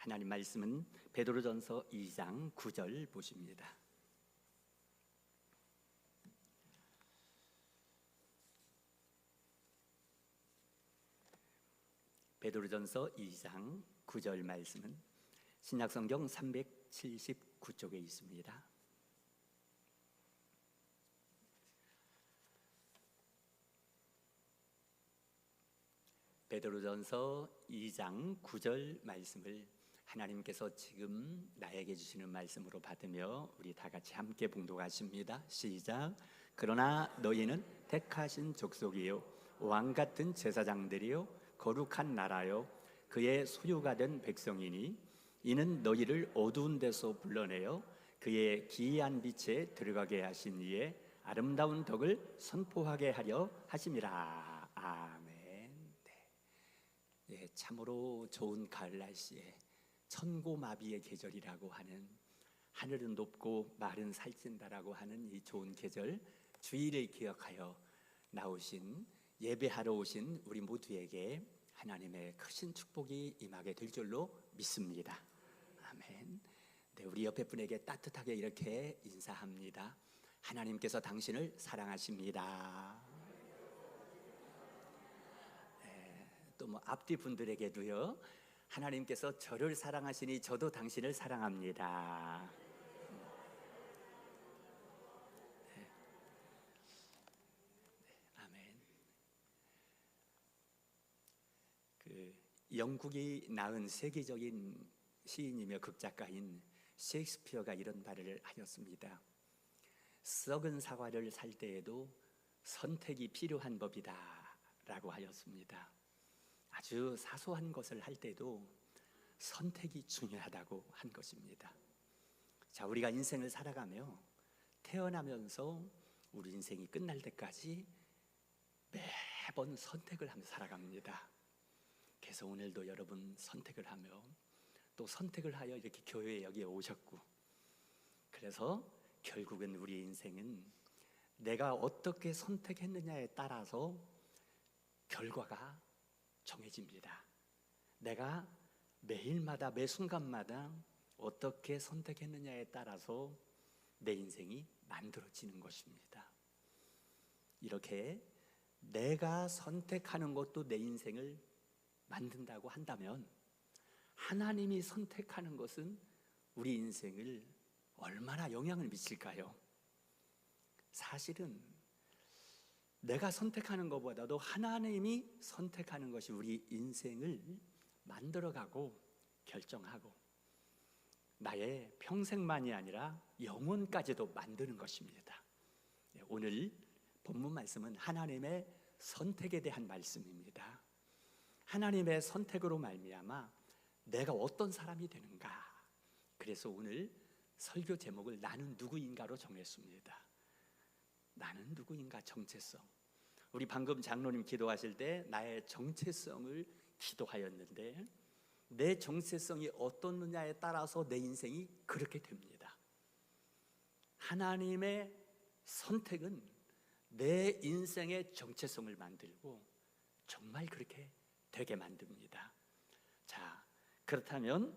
하나님 말씀은 베드로전서 2장 9절 보십니다. 베드로전서 2장 9절 말씀은 신약성경 379쪽에 있습니다. 베드로전서 2장 9절 말씀을 하나님께서 지금 나에게 주시는 말씀으로 받으며 우리 다 같이 함께 봉독하십니다. 시작. 그러나 너희는 택하신 족속이요 왕같은 제사장들이요 거룩한 나라요 그의 소유가 된 백성이니 이는 너희를 어두운 데서 불러내어 그의 기이한 빛에 들어가게 하신 이의 아름다운 덕을 선포하게 하려 하심이라. 아멘. 네, 참으로 좋은 가을 날씨에 천고마비의 계절이라고 하는, 하늘은 높고 말은 살찐다라고 하는 이 좋은 계절, 주일을 기억하여 나오신, 예배하러 오신 우리 모두에게 하나님의 크신 축복이 임하게 될 줄로 믿습니다. 아멘. 네, 우리 옆에 분에게 따뜻하게 이렇게 인사합니다. 하나님께서 당신을 사랑하십니다. 네, 또 뭐 앞뒤 분들에게도요, 하나님께서 저를 사랑하시니 저도 당신을 사랑합니다. 네. 아멘. 영국이 낳은 세계적인 시인이며 극작가인 셰익스피어가 이런 말을 하였습니다. 썩은 사과를 살 때에도 선택이 필요한 법이다 라고 하였습니다. 아주 사소한 것을 할 때도 선택이 중요하다고 한 것입니다. 자, 우리가 인생을 살아가며 태어나면서 우리 인생이 끝날 때까지 매번 선택을 하며 살아갑니다. 그래서 오늘도 여러분 선택을 하며 또 선택을 하여 이렇게 교회에 여기에 오셨고, 그래서 결국은 우리 인생은 내가 어떻게 선택했느냐에 따라서 결과가 정해집니다. 내가 매일마다 매 순간마다 어떻게 선택했느냐에 따라서 내 인생이 만들어지는 것입니다. 이렇게 내가 선택하는 것도 내 인생을 만든다고 한다면, 하나님이 선택하는 것은 우리 인생을 얼마나 영향을 미칠까요? 사실은 내가 선택하는 것보다도 하나님이 선택하는 것이 우리 인생을 만들어가고 결정하고 나의 평생만이 아니라 영혼까지도 만드는 것입니다. 오늘 본문 말씀은 하나님의 선택에 대한 말씀입니다. 하나님의 선택으로 말미암아 내가 어떤 사람이 되는가. 그래서 오늘 설교 제목을 나는 누구인가로 정했습니다. 나는 누구인가, 정체성. 우리 방금 장로님 기도하실 때 나의 정체성을 기도하였는데, 내 정체성이 어떻느냐에 따라서 내 인생이 그렇게 됩니다. 하나님의 선택은 내 인생의 정체성을 만들고 정말 그렇게 되게 만듭니다. 자, 그렇다면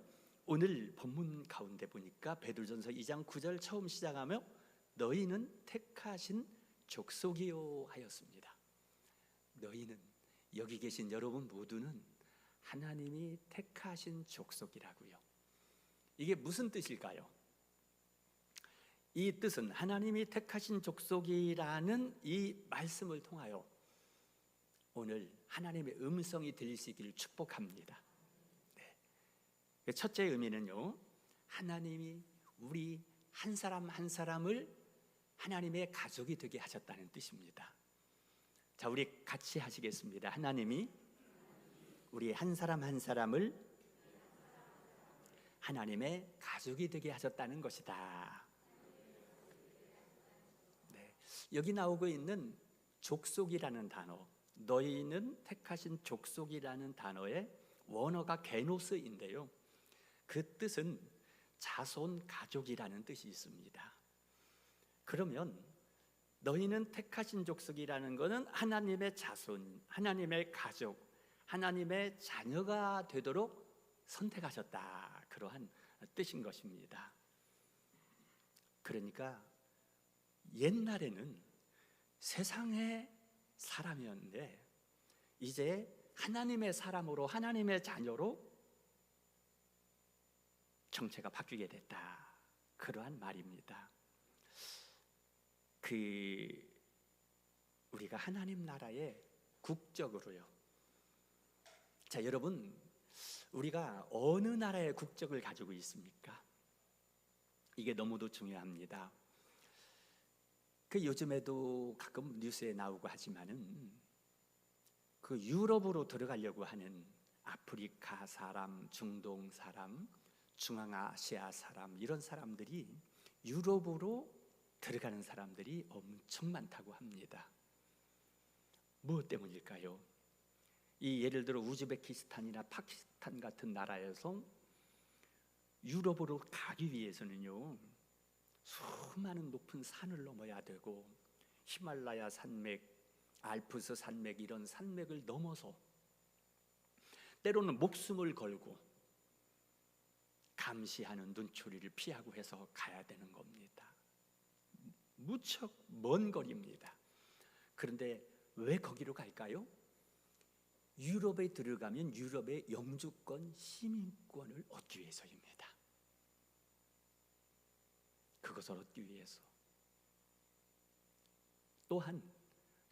오늘 본문 가운데 보니까 베드로전서 2장 9절 처음 시작하며 너희는 택하신 족속이요 하였습니다. 너희는, 여기 계신 여러분 모두는 하나님이 택하신 족속이라고요. 이게 무슨 뜻일까요? 이 뜻은 하나님이 택하신 족속이라는 이 말씀을 통하여 오늘 하나님의 음성이 들리시기를 축복합니다. 네. 첫째 의미는요, 하나님이 우리 한 사람 한 사람을 하나님의 가족이 되게 하셨다는 뜻입니다. 자, 우리 같이 하시겠습니다. 하나님이 우리 한 사람 한 사람을 하나님의 가족이 되게 하셨다는 것이다. 네. 여기 나오고 있는 족속이라는 단어, 너희는 택하신 족속이라는 단어의 원어가 게노스인데요, 그 뜻은 자손 가족이라는 뜻이 있습니다. 그러면 너희는 택하신 족속이라는 것은 하나님의 자손, 하나님의 가족, 하나님의 자녀가 되도록 선택하셨다, 그러한 뜻인 것입니다. 그러니까 옛날에는 세상의 사람이었는데 이제 하나님의 사람으로, 하나님의 자녀로 정체가 바뀌게 됐다, 그러한 말입니다. 우리가 하나님 나라의 국적으로요. 자, 여러분, 우리가 어느 나라의 국적을 가지고 있습니까? 이게 너무도 중요합니다. 요즘에도 가끔 뉴스에 나오고 하지만은 유럽으로 들어가려고 하는 아프리카 사람, 중동 사람, 중앙아시아 사람, 이런 사람들이 유럽으로 들어가는 사람들이 엄청 많다고 합니다. 무엇 때문일까요? 예를 들어 우즈베키스탄이나 파키스탄 같은 나라에서 유럽으로 가기 위해서는요, 수많은 높은 산을 넘어야 되고 히말라야 산맥, 알프스 산맥, 이런 산맥을 넘어서 때로는 목숨을 걸고 감시하는 눈초리를 피하고 해서 가야 되는 겁니다. 무척 먼 거리입니다. 그런데 왜 거기로 갈까요? 유럽에 들어가면 유럽의 영주권, 시민권을 얻기 위해서입니다. 그것을 얻기 위해서. 또한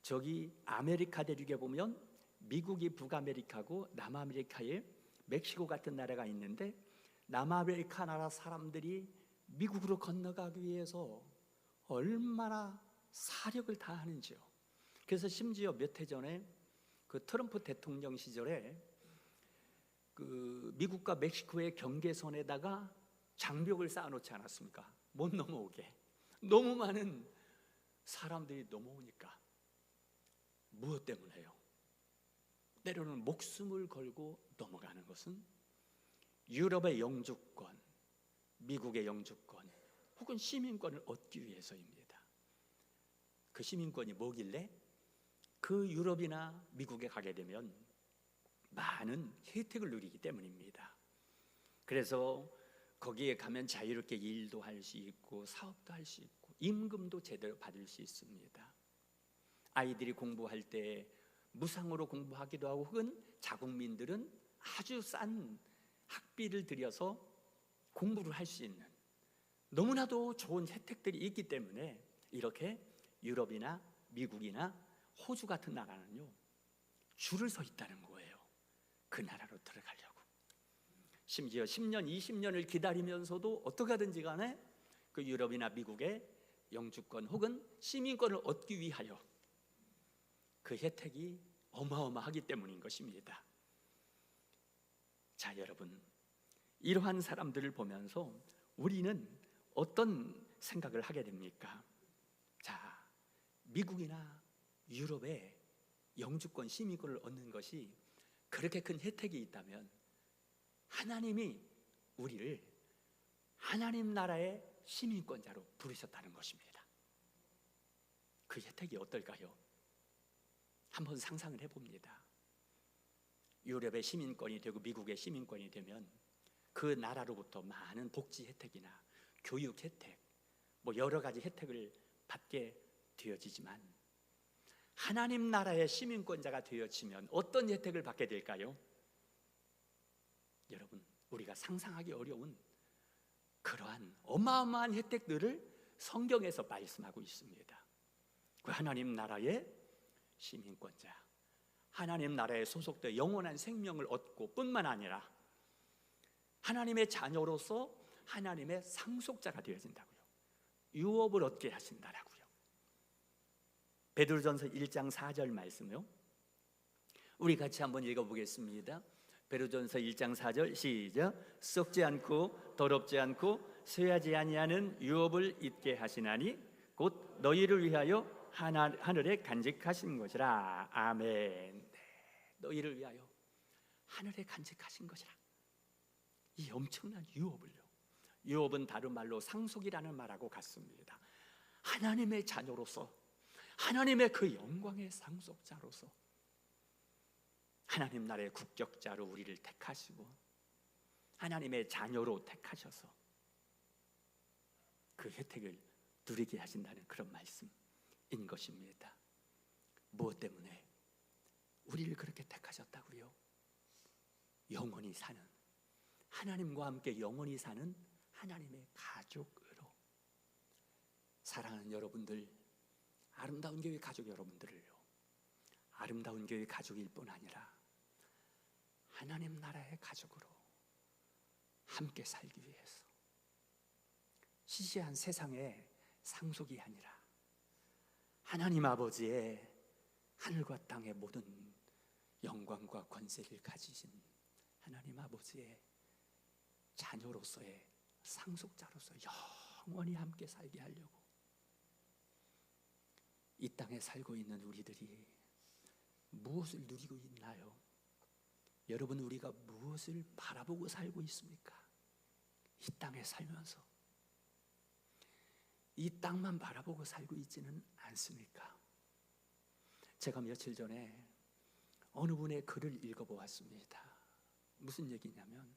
저기 아메리카 대륙에 보면 미국이 북아메리카고 남아메리카에 멕시코 같은 나라가 있는데, 남아메리카 나라 사람들이 미국으로 건너가기 위해서 얼마나 사력을 다하는지요. 그래서 심지어 몇 해 전에 트럼프 대통령 시절에 미국과 멕시코의 경계선에다가 장벽을 쌓아놓지 않았습니까? 못 넘어오게. 너무 많은 사람들이 넘어오니까. 무엇 때문에요? 때로는 목숨을 걸고 넘어가는 것은 유럽의 영주권, 미국의 영주권, 혹은 시민권을 얻기 위해서입니다. 그 시민권이 뭐길래? 유럽이나 미국에 가게 되면 많은 혜택을 누리기 때문입니다. 그래서 거기에 가면 자유롭게 일도 할 수 있고 사업도 할 수 있고 임금도 제대로 받을 수 있습니다. 아이들이 공부할 때 무상으로 공부하기도 하고, 혹은 자국민들은 아주 싼 학비를 들여서 공부를 할 수 있는 너무나도 좋은 혜택들이 있기 때문에 이렇게 유럽이나 미국이나 호주 같은 나라는요, 줄을 서 있다는 거예요. 그 나라로 들어가려고. 심지어 10년, 20년을 기다리면서도 어떻게 하든지 간에 유럽이나 미국의 영주권 혹은 시민권을 얻기 위하여 그 혜택이 어마어마하기 때문인 것입니다. 자, 여러분, 이러한 사람들을 보면서 우리는 어떤 생각을 하게 됩니까? 자, 미국이나 유럽의 영주권, 시민권을 얻는 것이 그렇게 큰 혜택이 있다면 하나님이 우리를 하나님 나라의 시민권자로 부르셨다는 것입니다. 그 혜택이 어떨까요? 한번 상상을 해봅니다. 유럽의 시민권이 되고 미국의 시민권이 되면 그 나라로부터 많은 복지 혜택이나 교육 혜택, 여러 가지 혜택을 받게 되어지지만, 하나님 나라의 시민권자가 되어지면 어떤 혜택을 받게 될까요? 여러분, 우리가 상상하기 어려운 그러한 어마어마한 혜택들을 성경에서 말씀하고 있습니다. 그 하나님 나라의 시민권자, 하나님 나라에 소속되어 영원한 생명을 얻고 뿐만 아니라 하나님의 자녀로서 하나님의 상속자가 되어진다고요. 유업을 얻게 하신다라고요. 베드로전서 1장 4절 말씀요, 우리 같이 한번 읽어보겠습니다. 베드로전서 1장 4절 시작. 썩지 않고 더럽지 않고 쇠하지 아니하는 유업을 잊게 하시나니 곧 너희를 위하여 하늘에 간직하신 것이라. 아멘. 네, 너희를 위하여 하늘에 간직하신 것이라. 이 엄청난 유업을요, 유업은 다른 말로 상속이라는 말하고 같습니다. 하나님의 자녀로서, 하나님의 그 영광의 상속자로서, 하나님 나라의 국격자로 우리를 택하시고 하나님의 자녀로 택하셔서 그 혜택을 누리게 하신다는 그런 말씀인 것입니다. 무엇 때문에? 우리를 그렇게 택하셨다고요? 영원히 사는, 하나님과 함께 영원히 사는 하나님의 가족으로. 사랑하는 여러분들, 아름다운 교회 가족 여러분들을요, 아름다운 교회 가족일 뿐 아니라 하나님 나라의 가족으로 함께 살기 위해서 시시한 세상의 상속이 아니라 하나님 아버지의 하늘과 땅의 모든 영광과 권세를 가지신 하나님 아버지의 자녀로서의 상속자로서 영원히 함께 살게 하려고 이 땅에 살고 있는 우리들이 무엇을 누리고 있나요? 여러분, 우리가 무엇을 바라보고 살고 있습니까? 이 땅에 살면서 이 땅만 바라보고 살고 있지는 않습니까? 제가 며칠 전에 어느 분의 글을 읽어보았습니다. 무슨 얘기냐면,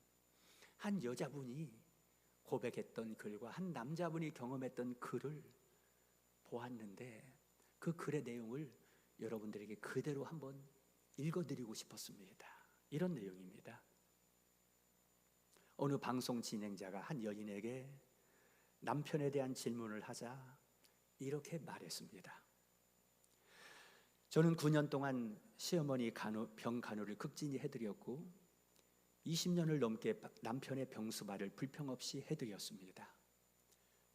한 여자분이 고백했던 글과 한 남자분이 경험했던 글을 보았는데, 그 글의 내용을 여러분들에게 그대로 한번 읽어드리고 싶었습니다. 이런 내용입니다. 어느 방송 진행자가 한 여인에게 남편에 대한 질문을 하자 이렇게 말했습니다. 저는 9년 동안 시어머니 병 간호를 극진히 해드렸고 20년을 넘게 남편의 병수발을 불평 없이 해드렸습니다.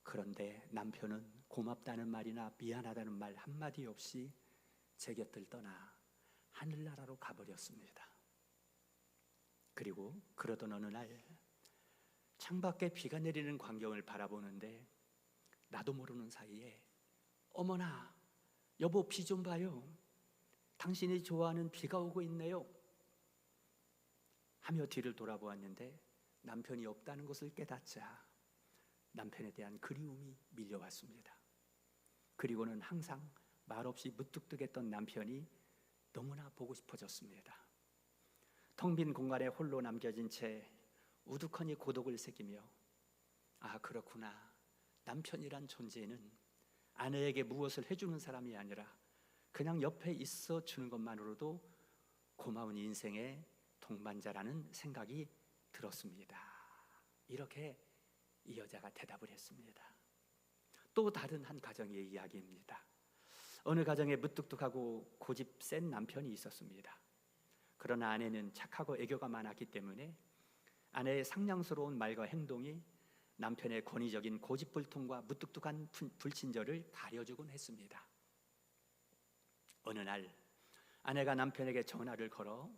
그런데 남편은 고맙다는 말이나 미안하다는 말 한마디 없이 제 곁을 떠나 하늘나라로 가버렸습니다. 그리고 그러던 어느 날 창밖에 비가 내리는 광경을 바라보는데 나도 모르는 사이에 어머나 여보, 비 좀 봐요. 당신이 좋아하는 비가 오고 있네요 하며 뒤를 돌아보았는데 남편이 없다는 것을 깨닫자 남편에 대한 그리움이 밀려왔습니다. 그리고는 항상 말없이 무뚝뚝했던 남편이 너무나 보고 싶어졌습니다. 텅 빈 공간에 홀로 남겨진 채 우두커니 고독을 새기며, 아, 그렇구나, 남편이란 존재는 아내에게 무엇을 해주는 사람이 아니라 그냥 옆에 있어 주는 것만으로도 고마운 인생의 동반자라는 생각이 들었습니다. 이렇게 이 여자가 대답을 했습니다. 또 다른 한 가정의 이야기입니다. 어느 가정에 무뚝뚝하고 고집 센 남편이 있었습니다. 그러나 아내는 착하고 애교가 많았기 때문에 아내의 상냥스러운 말과 행동이 남편의 권위적인 고집불통과 무뚝뚝한 불친절을 가려주곤 했습니다. 어느 날 아내가 남편에게 전화를 걸어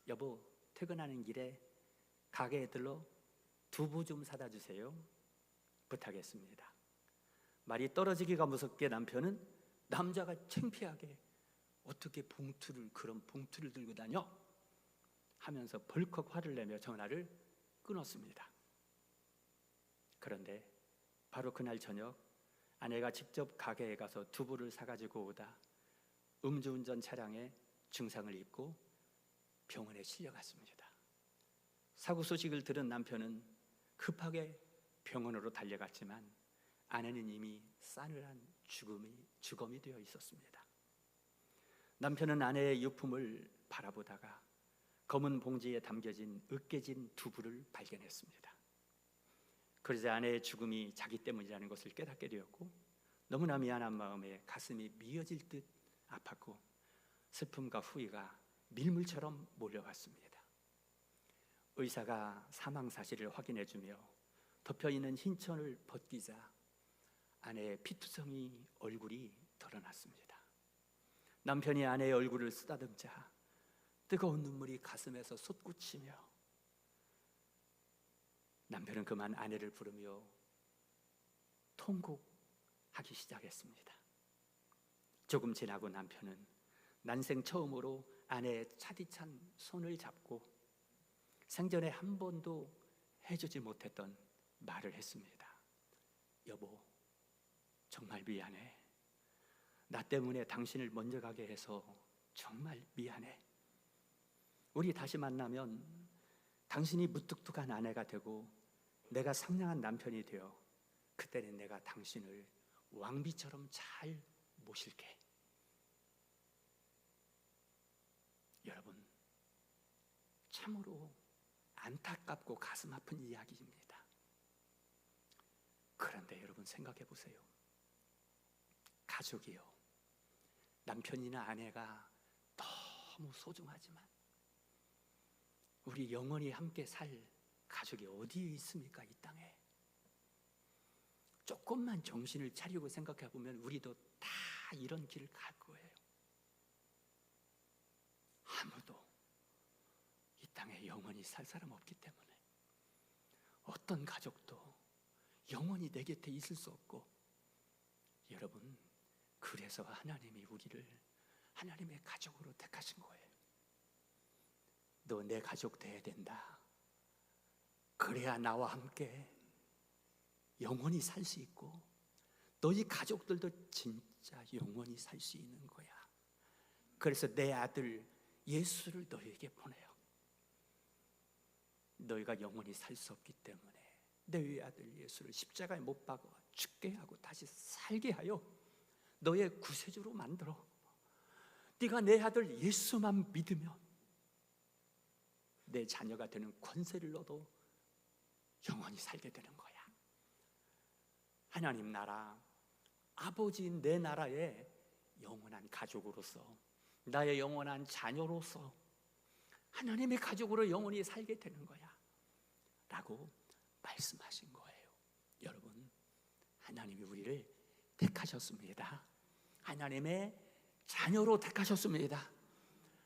여보, 퇴근하는 길에 가게에 들러 두부 좀 사다 주세요 부탁했습니다. 말이 떨어지기가 무섭게 남편은 남자가 창피하게 어떻게 그런 봉투를 들고 다녀? 하면서 벌컥 화를 내며 전화를 끊었습니다. 그런데 바로 그날 저녁 아내가 직접 가게에 가서 두부를 사가지고 오다 음주운전 차량에 중상을 입고 병원에 실려갔습니다. 사고 소식을 들은 남편은 급하게 병원으로 달려갔지만 아내는 이미 싸늘한 주검이 되어 있었습니다. 남편은 아내의 유품을 바라보다가 검은 봉지에 담겨진 으깨진 두부를 발견했습니다. 그러자 아내의 죽음이 자기 때문이라는 것을 깨닫게 되었고 너무나 미안한 마음에 가슴이 미어질 듯 아팠고 슬픔과 후회가 밀물처럼 몰려왔습니다. 의사가 사망 사실을 확인해주며 덮여있는 흰 천을 벗기자 아내의 피투성이 얼굴이 드러났습니다. 남편이 아내의 얼굴을 쓰다듬자 뜨거운 눈물이 가슴에서 솟구치며 남편은 그만 아내를 부르며 통곡하기 시작했습니다. 조금 지나고 남편은 난생 처음으로 아내의 차디찬 손을 잡고 생전에 한 번도 해주지 못했던 말을 했습니다. 여보, 정말 미안해. 나 때문에 당신을 먼저 가게 해서 정말 미안해. 우리 다시 만나면 당신이 무뚝뚝한 아내가 되고 내가 상냥한 남편이 되어 그때는 내가 당신을 왕비처럼 잘 모실게. 여러분, 참으로 안타깝고 가슴 아픈 이야기입니다. 그런데 여러분 생각해 보세요. 가족이요, 남편이나 아내가 너무 소중하지만 우리 영원히 함께 살 가족이 어디에 있습니까? 이 땅에. 조금만 정신을 차리고 생각해 보면 우리도 다 이런 길을 갈 거예요. 아무도 이 땅에 영원히 살 사람 없기 때문에 어떤 가족도 영원히 내 곁에 있을 수 없고, 여러분, 그래서 하나님이 우리를 하나님의 가족으로 택하신 거예요. 너 내 가족 돼야 된다. 그래야 나와 함께 영원히 살 수 있고 너희 가족들도 진짜 영원히 살 수 있는 거야. 그래서 내 아들 예수를 너에게 보내요. 너희가 영원히 살 수 없기 때문에 내 아들 예수를 십자가에 못 박아 죽게 하고 다시 살게 하여 너의 구세주로 만들어. 네가 내 아들 예수만 믿으면 내 자녀가 되는 권세를 얻어 영원히 살게 되는 거야. 하나님 나라, 아버지인 내 나라의 영원한 가족으로서, 나의 영원한 자녀로서 하나님의 가족으로 영원히 살게 되는 거야 라고 말씀하신 거예요. 여러분, 하나님이 우리를 택하셨습니다. 하나님의 자녀로 택하셨습니다.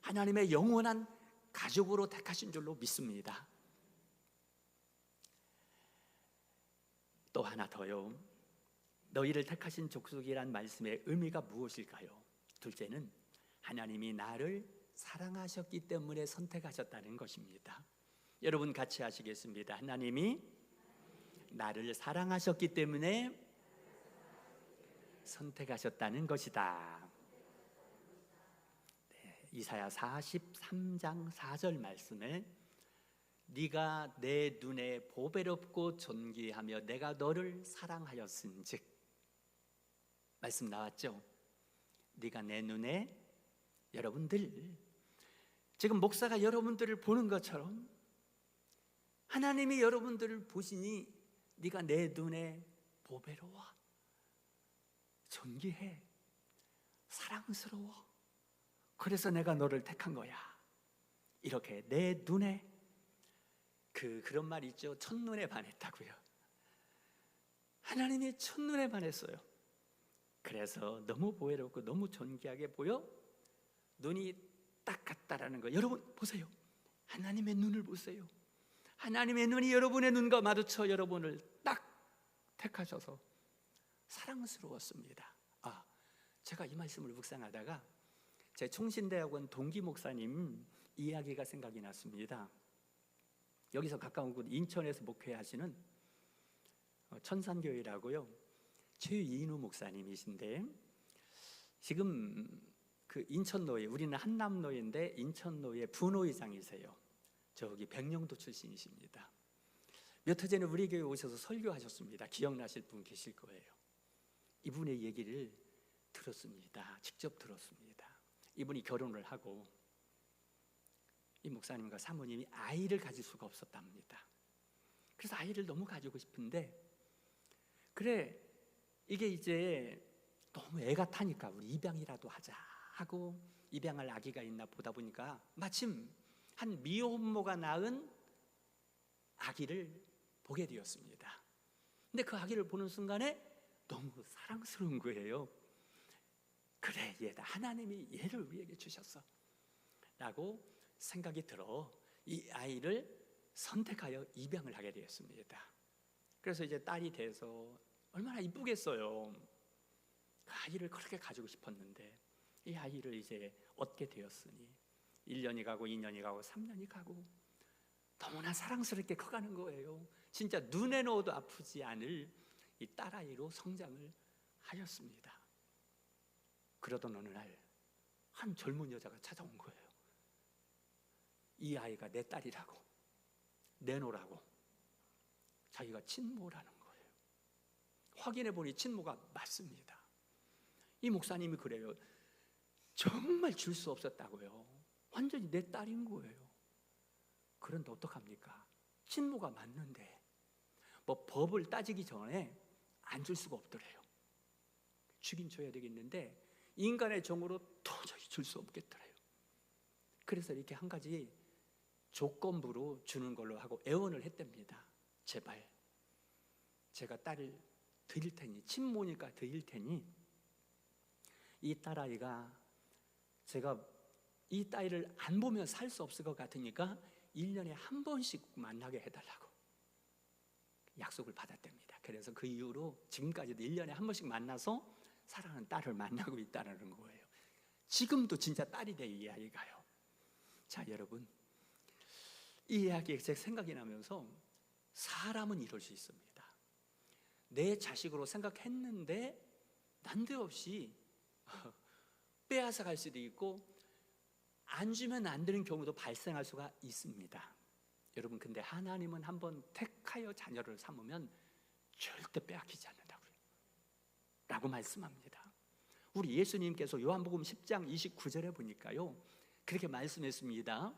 하나님의 영원한 가족으로 택하신 줄로 믿습니다. 또 하나 더요. 너희를 택하신 족속이란 말씀의 의미가 무엇일까요? 둘째는 하나님이 나를 사랑하셨기 때문에 선택하셨다는 것입니다. 여러분 같이 하시겠습니다. 하나님이 나를 사랑하셨기 때문에 선택하셨다는 것이다. 네, 이사야 43장 4절 말씀에 네가 내 눈에 보배롭고 존귀하며 내가 너를 사랑하였은즉, 말씀 나왔죠? 네가 내 눈에, 여러분들 지금 목사가 여러분들을 보는 것처럼 하나님이 여러분들을 보시니 네가 내 눈에 보배로워, 존귀해, 사랑스러워. 그래서 내가 너를 택한 거야. 이렇게 내 눈에, 그런 말 있죠. 첫눈에 반했다고요. 하나님이 첫눈에 반했어요. 그래서 너무 보배롭고 너무 존귀하게 보여 눈이 딱 같다라는 거예요. 여러분 보세요. 하나님의 눈을 보세요. 하나님의 눈이 여러분의 눈과 마주쳐 여러분을 딱 택하셔서 사랑스러웠습니다. 제가 이 말씀을 묵상하다가 제 총신대학원 동기 목사님 이야기가 생각이 났습니다. 여기서 가까운 곳 인천에서 목회하시는 천산교회라고요, 최인우 목사님이신데, 지금 그 인천노예, 우리는 한남노예인데 인천노예 부노회장이세요. 저기 백령도 출신이십니다. 몇 해 전에 우리 교회 오셔서 설교하셨습니다. 기억나실 분 계실 거예요. 이분의 얘기를 들었습니다. 직접 들었습니다. 이분이 결혼을 하고 이 목사님과 사모님이 아이를 가질 수가 없었답니다. 그래서 아이를 너무 가지고 싶은데, 그래 이게 이제 너무 애가 타니까 우리 입양이라도 하자 하고 입양할 아기가 있나 보다 보니까 마침 한 미혼모가 낳은 아기를 보게 되었습니다. 근데 그 아기를 보는 순간에 너무 사랑스러운 거예요. 그래, 얘다, 하나님이 얘를 우리에게 주셨어 라고 생각이 들어 이 아이를 선택하여 입양을 하게 되었습니다. 그래서 이제 딸이 돼서 얼마나 이쁘겠어요. 그 아이를 그렇게 가지고 싶었는데 이 아이를 이제 얻게 되었으니 1년이 가고 2년이 가고 3년이 가고 너무나 사랑스럽게 커가는 거예요. 진짜 눈에 넣어도 아프지 않을 이 딸아이로 성장을 하였습니다. 그러던 어느 날 한 젊은 여자가 찾아온 거예요. 이 아이가 내 딸이라고. 내놓으라고 자기가 친모라는 거예요. 확인해 보니 친모가 맞습니다. 이 목사님이 그래요. 정말 줄 수 없었다고요. 완전히 내 딸인 거예요. 그런데 어떡합니까? 친모가 맞는데 뭐 법을 따지기 전에 안 줄 수가 없더래요. 주긴 줘야 되겠는데 인간의 정으로 도저히 줄 수 없겠더래요. 그래서 이렇게 한 가지 조건부로 주는 걸로 하고 애원을 했답니다. 제발 제가 딸을 드릴 테니, 친모니까 드릴 테니 이 딸아이가 제가 이 딸을 안 보면 살 수 없을 것 같으니까 1년에 한 번씩 만나게 해달라고 약속을 받았답니다. 그래서 그 이후로 지금까지도 1년에 한 번씩 만나서 사랑하는 딸을 만나고 있다는 거예요. 지금도 진짜 딸이 돼, 이 아이가요. 자, 여러분, 이 이야기가 제 생각이 나면서 사람은 이럴 수 있습니다. 내 자식으로 생각했는데 난데없이 빼앗아 갈 수도 있고 안 주면 안 되는 경우도 발생할 수가 있습니다. 여러분, 근데 하나님은 한번 택하여 자녀를 삼으면 절대 빼앗기지 않는다고요 라고 말씀합니다. 우리 예수님께서 요한복음 10장 29절에 보니까요 그렇게 말씀했습니다.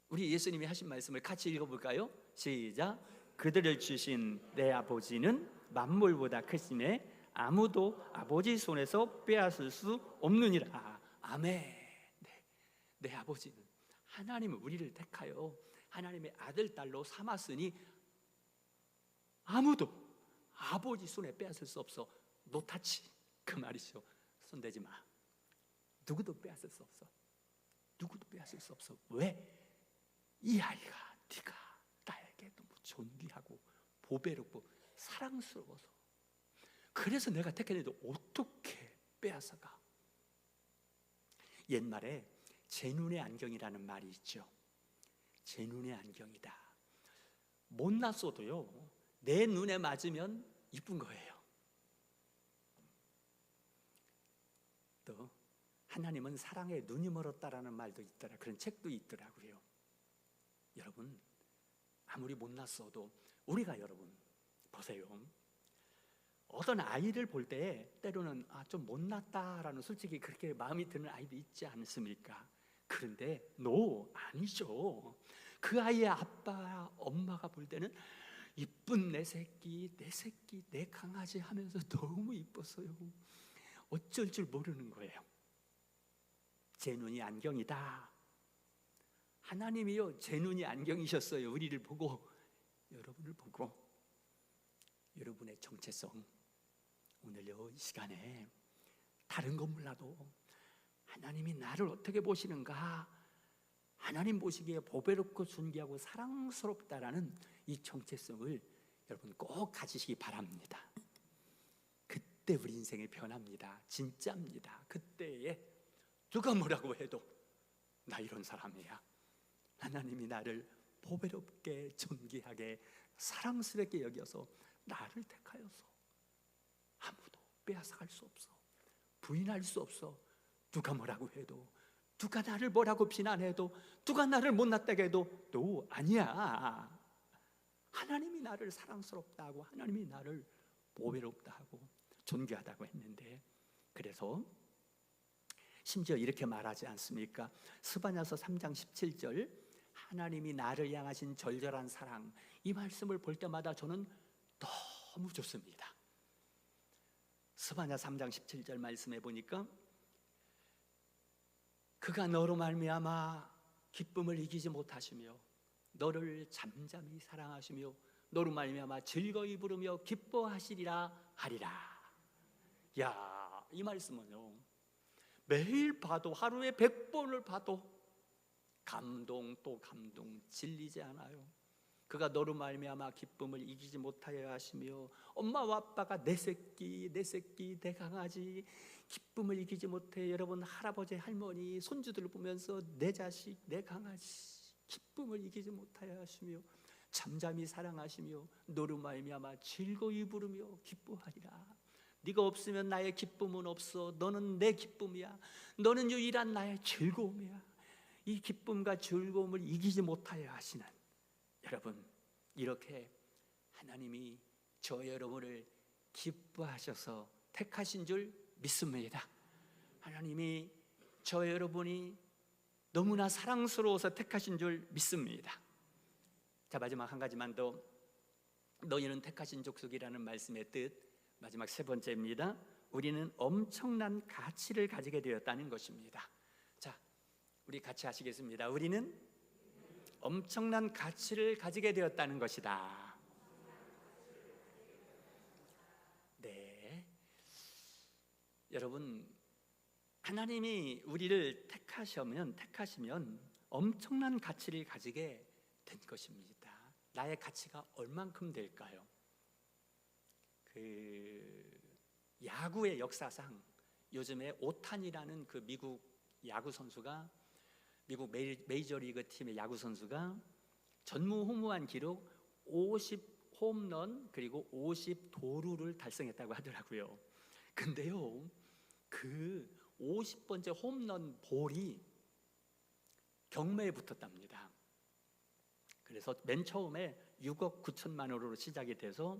우리 예수님이 하신 말씀을 같이 읽어볼까요? 시작. 그들을 주신 내 아버지는 만물보다 크시네 아무도 아버지 손에서 빼앗을 수 없느니라. 아멘. 내 아버지는, 하나님은 우리를 택하여 하나님의 아들, 딸로 삼았으니 아무도 아버지 손에 빼앗을 수 없어. 노타치, 그 말이죠. 손대지 마. 누구도 빼앗을 수 없어. 누구도 빼앗을 수 없어. 왜? 이 아이가 네가 나에게 너무 존귀하고 보배롭고 사랑스러워서. 그래서 내가 택했는데 어떻게 빼앗아가? 옛말에 제 눈의 안경이라는 말이 있죠. 제 눈의 안경이다. 못났어도요 내 눈에 맞으면 이쁜 거예요. 또 하나님은 사랑에 눈이 멀었다라는 말도 있더라. 그런 책도 있더라고요. 여러분, 아무리 못났어도 우리가, 여러분 보세요, 어떤 아이를 볼 때 때로는 좀 못났다라는 솔직히 그렇게 마음이 드는 아이도 있지 않습니까? 그런데 아니죠. 그 아이의 아빠, 엄마가 볼 때는 이쁜 내 새끼, 내 강아지 하면서 너무 이뻤어요. 어쩔 줄 모르는 거예요. 제 눈이 안경이다. 하나님이요 제 눈이 안경이셨어요. 우리를 보고, 여러분을 보고. 여러분의 정체성, 오늘요 이 시간에 다른 건 몰라도 하나님이 나를 어떻게 보시는가, 하나님 보시기에 보배롭고 존귀하고 사랑스럽다라는 이 정체성을 여러분 꼭 가지시기 바랍니다. 그때 우리 인생이 변합니다. 진짜입니다. 그때에 누가 뭐라고 해도 나 이런 사람이야. 하나님이 나를 보배롭게 존귀하게 사랑스럽게 여겨서 나를 택하여서 아무도 빼앗아갈 수 없어. 부인할 수 없어. 누가 뭐라고 해도, 누가 나를 뭐라고 비난해도, 누가 나를 못났다고 해도 너 아니야. 하나님이 나를 사랑스럽다고, 하나님이 나를 보배롭다고 존귀하다고 했는데, 그래서 심지어 이렇게 말하지 않습니까? 스바냐서 3장 17절, 하나님이 나를 향하신 절절한 사랑, 이 말씀을 볼 때마다 저는 너무 좋습니다. 스바냐 3장 17절 말씀해 보니까 그가 너로 말미암아 기쁨을 이기지 못하시며 너를 잠잠히 사랑하시며 너로 말미암아 즐거이 부르며 기뻐하시리라 하리라. 야, 이 말씀은요 매일 봐도, 하루에 100번을 봐도 감동 또 감동, 질리지 않아요. 그가 너로 말미암아 기쁨을 이기지 못하여 하시며, 엄마와 아빠가 내 새끼, 내 강아지 기쁨을 이기지 못해, 여러분 할아버지, 할머니, 손주들을 보면서 내 자식, 내 강아지 기쁨을 이기지 못하여 하시며 잠잠히 사랑하시며 너로 말미암아 즐거이 부르며 기뻐하리라. 네가 없으면 나의 기쁨은 없어. 너는 내 기쁨이야. 너는 유일한 나의 즐거움이야. 이 기쁨과 즐거움을 이기지 못하여 하시는 여러분, 이렇게 하나님이 저 여러분을 기뻐하셔서 택하신 줄 믿습니다. 하나님이 저 여러분이 너무나 사랑스러워서 택하신 줄 믿습니다. 자, 마지막 한 가지만 더. 너희는 택하신 족속이라는 말씀의 뜻, 마지막 세 번째입니다. 우리는 엄청난 가치를 가지게 되었다는 것입니다. 자, 우리 같이 하시겠습니다. 우리는 엄청난 가치를 가지게 되었다는 것이다. 네, 여러분, 하나님이 우리를 택하시면 엄청난 가치를 가지게 된 것입니다. 나의 가치가 얼만큼 될까요? 야구의 역사상 요즘에 오타니라는 그 미국 야구 선수가, 미국 메이저리그 팀의 야구 선수가 전무후무한 기록 50 홈런 그리고 50 도루를 달성했다고 하더라고요. 근데요, 그 50번째 홈런 볼이 경매에 붙었답니다. 그래서 맨 처음에 6억 9천만 원으로 시작이 돼서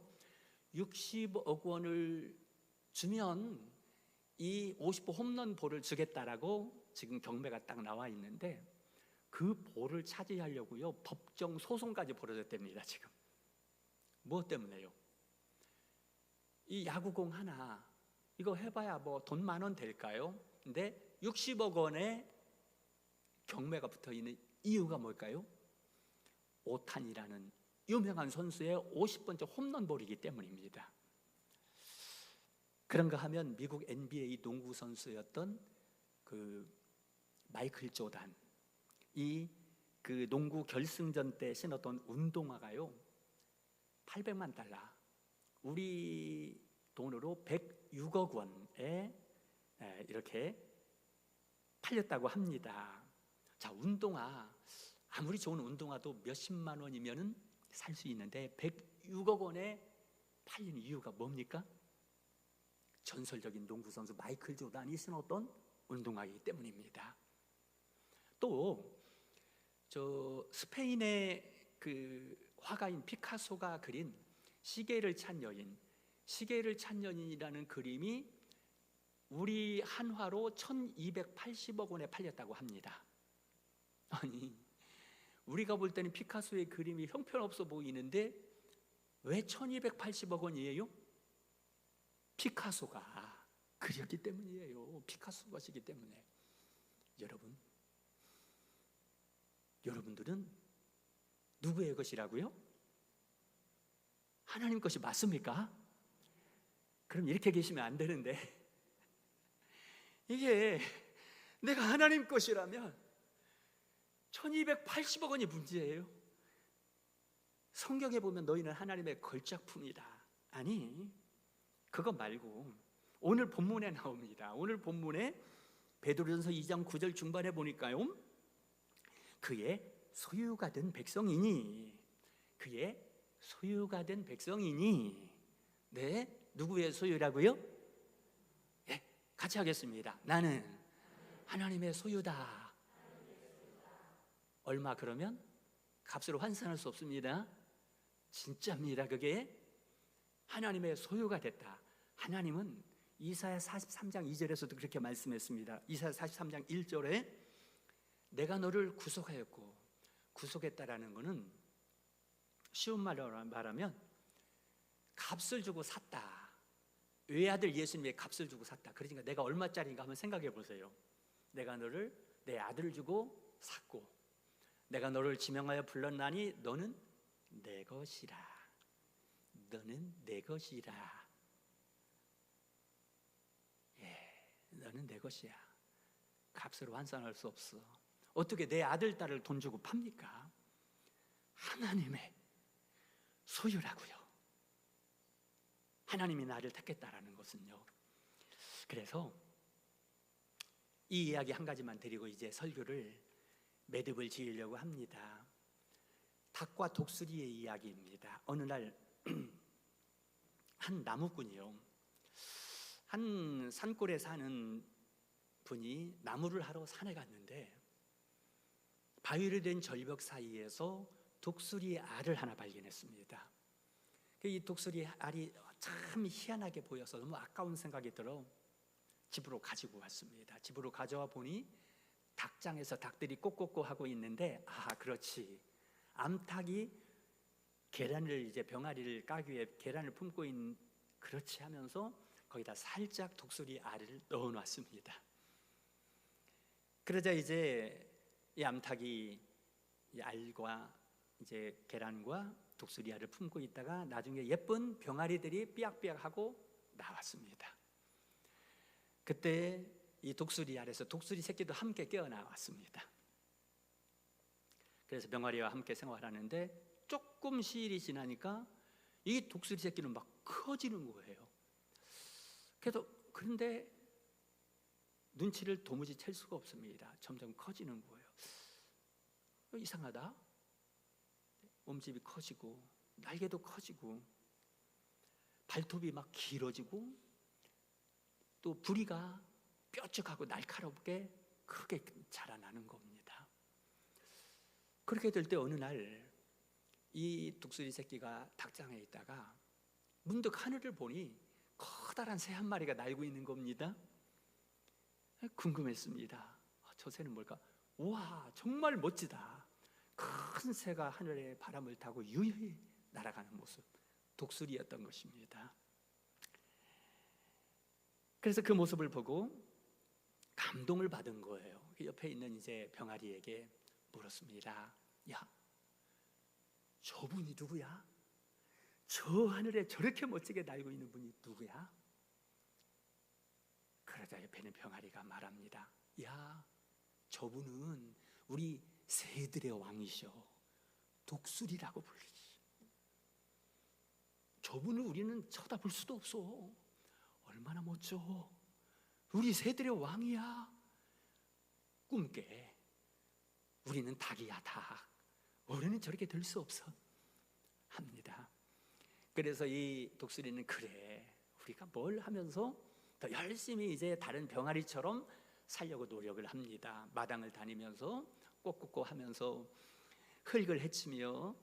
60억 원을 주면 이 50호 홈런 볼을 주겠다라고 지금 경매가 딱 나와 있는데, 그 볼을 차지하려고요 법정 소송까지 벌어졌답니다. 지금 무엇 때문에요? 이 야구공 하나 이거 해봐야 뭐 돈 10,000원 될까요? 근데 60억 원의 경매가 붙어있는 이유가 뭘까요? 오탄이라는 유명한 선수의 50번째 홈런볼이기 때문입니다. 그런가 하면 미국 NBA 농구 선수였던 그 마이클 조단, 이 그 농구 결승전 때 신었던 운동화가요 800만 달러, 우리 돈으로 106억 원에 이렇게 팔렸다고 합니다. 자, 운동화 아무리 좋은 운동화도 몇십만 원이면은 살 수 있는데 106억 원에 팔린 이유가 뭡니까? 전설적인 농구 선수 마이클 조단이 신었던 운동화이기 때문입니다. 또 저 스페인의 그 화가인 피카소가 그린 시계를 찬 여인, 시계를 찬 여인이라는 그림이 우리 한화로 1280억 원에 팔렸다고 합니다. 아니, 우리가 볼 때는 피카소의 그림이 형편없어 보이는데 왜 1280억 원이에요? 피카소가 그렸기 때문이에요. 피카소 것이기 때문에. 여러분들은 누구의 것이라고요? 하나님 것이 맞습니까? 그럼 이렇게 계시면 안 되는데, 이게 내가 하나님 것이라면 1280억 원이 문제예요. 성경에 보면 너희는 하나님의 걸작품이다. 아니, 그거 말고 오늘 본문에 나옵니다. 오늘 본문에 베드로전서 2장 9절 중반에 보니까요, 그의 소유가 된 백성이니, 그의 소유가 된 백성이니. 네, 누구의 소유라고요? 네, 같이 하겠습니다. 나는 하나님의 소유다. 얼마? 그러면 값으로 환산할 수 없습니다. 진짜입니다. 그게 하나님의 소유가 됐다. 하나님은 이사야 43장 2절에서도 그렇게 말씀했습니다. 이사야 43장 1절에 내가 너를 구속하였고, 구속했다라는 것은 쉬운 말로 말하면 값을 주고 샀다. 외아들 예수님의 값을 주고 샀다. 그러니까 내가 얼마짜리인가 한번 생각해 보세요. 내가 너를 내 아들을 주고 샀고, 내가 너를 지명하여 불렀나니 너는 내 것이라. 너는 내 것이라. 너는 내 것이야. 값으로 환산할 수 없어. 어떻게 내 아들, 딸을 돈 주고 팝니까? 하나님의 소유라고요. 하나님이 나를 택했다라는 것은요. 그래서 이 이야기 한 가지만 드리고 이제 설교를 매듭을 지으려고 합니다. 닭과 독수리의 이야기입니다. 어느 날 한 나무꾼이요, 한 산골에 사는 분이 나무를 하러 산에 갔는데 바위로 된 절벽 사이에서 독수리 알을 하나 발견했습니다. 이 독수리 알이 참 희한하게 보여서 너무 아까운 생각이 들어 집으로 가지고 왔습니다. 집으로 가져와 보니 닭장에서 닭들이 꼬꼬꼬 하고 있는데, 그렇지, 암탉이 계란을, 이제 병아리를 까기 위해 계란을 품고 있는, 그렇지 하면서 거기다 살짝 독수리 알을 넣어 놨습니다. 그러자 이제 이 암탉이 이 알과 이제 계란과 독수리 알을 품고 있다가 나중에 예쁜 병아리들이 삐약삐약하고 나왔습니다. 그때 이 독수리 알에서 독수리 새끼도 함께 깨어나왔습니다. 그래서 병아리와 함께 생활하는데 조금 시일이 지나니까 이 독수리 새끼는 막 커지는 거예요. 그런데 눈치를 도무지 챌 수가 없습니다. 점점 커지는 거예요. 이상하다. 몸집이 커지고 날개도 커지고 발톱이 막 길어지고 또 부리가 뾰족하고 날카롭게 크게 자라나는 겁니다. 그렇게 될 때 어느 날 이 독수리 새끼가 닭장에 있다가 문득 하늘을 보니 커다란 새 한 마리가 날고 있는 겁니다. 궁금했습니다. 저 새는 뭘까? 우와, 정말 멋지다. 큰 새가 하늘에 바람을 타고 유유히 날아가는 모습, 독수리였던 것입니다. 그래서 그 모습을 보고 감동을 받은 거예요. 옆에 있는 이제 병아리에게 물었습니다. 야, 저분이 누구야? 저 하늘에 저렇게 멋지게 날고 있는 분이 누구야? 그러자 옆에 있는 병아리가 말합니다. 야, 저분은 우리 새들의 왕이셔. 독수리라고 불리지. 저분을 우리는 쳐다볼 수도 없어. 얼마나 멋져. 우리 새들의 왕이야. 꿈깨. 우리는 닭이야, 닭. 우리는 저렇게 될 수 없어 합니다. 그래서 이 독수리는 그래, 우리가 뭘 하면서 더 열심히 이제 다른 병아리처럼 살려고 노력을 합니다. 마당을 다니면서 꼬꼬꼬 하면서 흙을 헤치며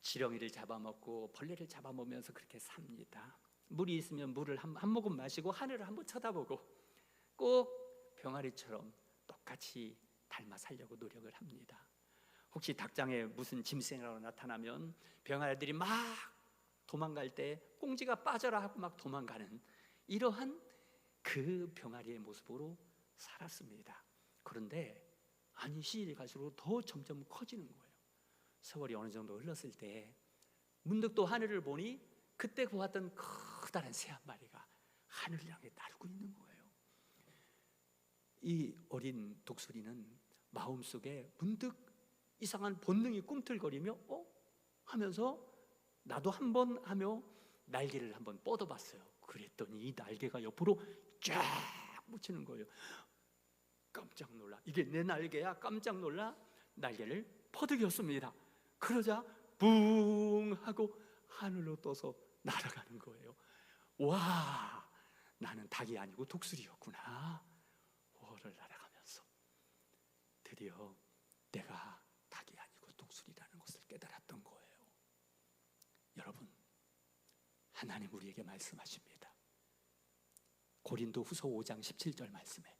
지렁이를 잡아먹고 벌레를 잡아먹으면서 그렇게 삽니다. 물이 있으면 물을 한 모금 마시고 하늘을 한번 쳐다보고 꼭 병아리처럼 똑같이 닮아 살려고 노력을 합니다. 혹시 닭장에 무슨 짐승이라고 나타나면 병아리들이 막 도망갈 때 꽁지가 빠져라 하고 막 도망가는 이러한 그 병아리의 모습으로 살았습니다. 그런데 시일이 갈수록 더 점점 커지는 거예요. 세월이 어느 정도 흘렀을 때 문득 또 하늘을 보니 그때 보았던 커다란 새 한 마리가 하늘을 향해 날고 있는 거예요. 이 어린 독수리는 마음속에 문득 이상한 본능이 꿈틀거리며 하면서 나도 한번 하며 날개를 한번 뻗어봤어요. 그랬더니 이 날개가 옆으로 쫙 묻히는 거예요. 깜짝 놀라. 이게 내 날개야? 깜짝 놀라 날개를 퍼득였습니다. 그러자 붕 하고 하늘로 떠서 날아가는 거예요. 와, 나는 닭이 아니고 독수리였구나. 월을 날아가면서 드디어 내가 닭이 아니고 독수리라는 것을 깨달았던 거예요. 여러분, 하나님 우리에게 말씀하십니다. 고린도후서 5장 17절 말씀에,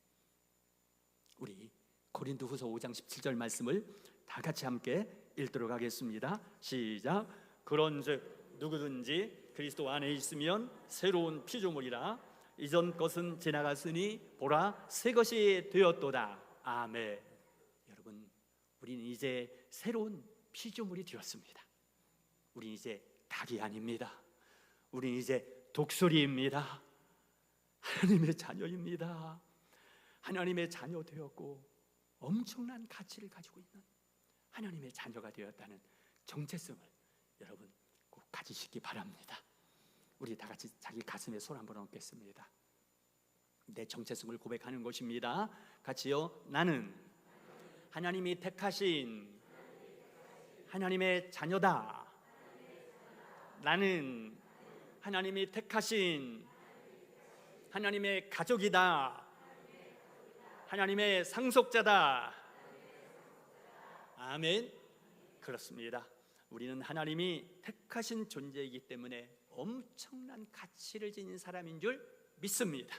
우리 고린도후서 5장 17절 말씀을 다 같이 함께 읽도록 하겠습니다. 시작. 그런즉 누구든지 그리스도 안에 있으면 새로운 피조물이라. 이전 것은 지나갔으니 보라 새 것이 되었도다. 아멘. 여러분, 우리는 이제 새로운 피조물이 되었습니다. 우리는 이제 닭이 아닙니다. 우리는 이제 독수리입니다. 하나님의 자녀입니다. 하나님의 자녀 되었고 엄청난 가치를 가지고 있는 하나님의 자녀가 되었다는 정체성을 여러분 꼭 가지시기 바랍니다. 우리 다 같이 자기 가슴에 손 한번 얹겠습니다. 내 정체성을 고백하는 것입니다. 같이요. 나는 하나님이 택하신 하나님의 자녀다. 나는 하나님이 택하신 하나님의 가족이다. 하나님의 상속자다. 아멘. 그렇습니다. 우리는 하나님이 택하신 존재이기 때문에 엄청난 가치를 지닌 사람인 줄 믿습니다.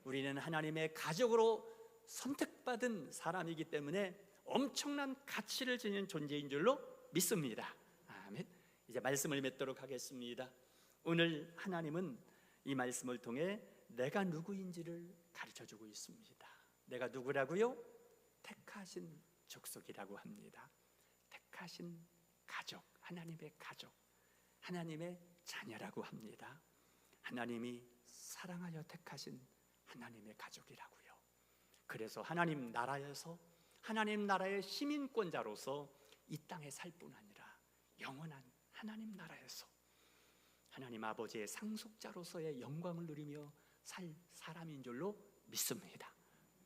우리는 하나님의 가족으로 선택받은 사람이기 때문에 엄청난 가치를 지닌 존재인 줄로 믿습니다. 아멘. 이제 말씀을 맺도록 하겠습니다. 오늘 하나님은 이 말씀을 통해 내가 누구인지를 가르쳐주고 있습니다. 내가 누구라고요? 택하신 족속이라고 합니다. 택하신 가족, 하나님의 가족, 하나님의 자녀라고 합니다. 하나님이 사랑하여 택하신 하나님의 가족이라고요. 그래서 하나님 나라에서, 하나님 나라의 시민권자로서 이 땅에 살 뿐 아니라 영원한 하나님 나라에서 하나님 아버지의 상속자로서의 영광을 누리며 살 사람인 줄로 믿습니다.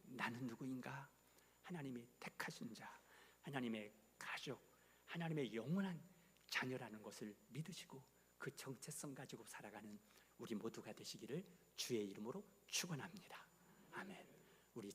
나는 누구인가? 하나님이 택하신 자, 하나님의 가족, 하나님의 영원한 자녀라는 것을 믿으시고 그 정체성 가지고 살아가는 우리 모두가 되시기를 주의 이름으로 축원합니다. 아멘. 우리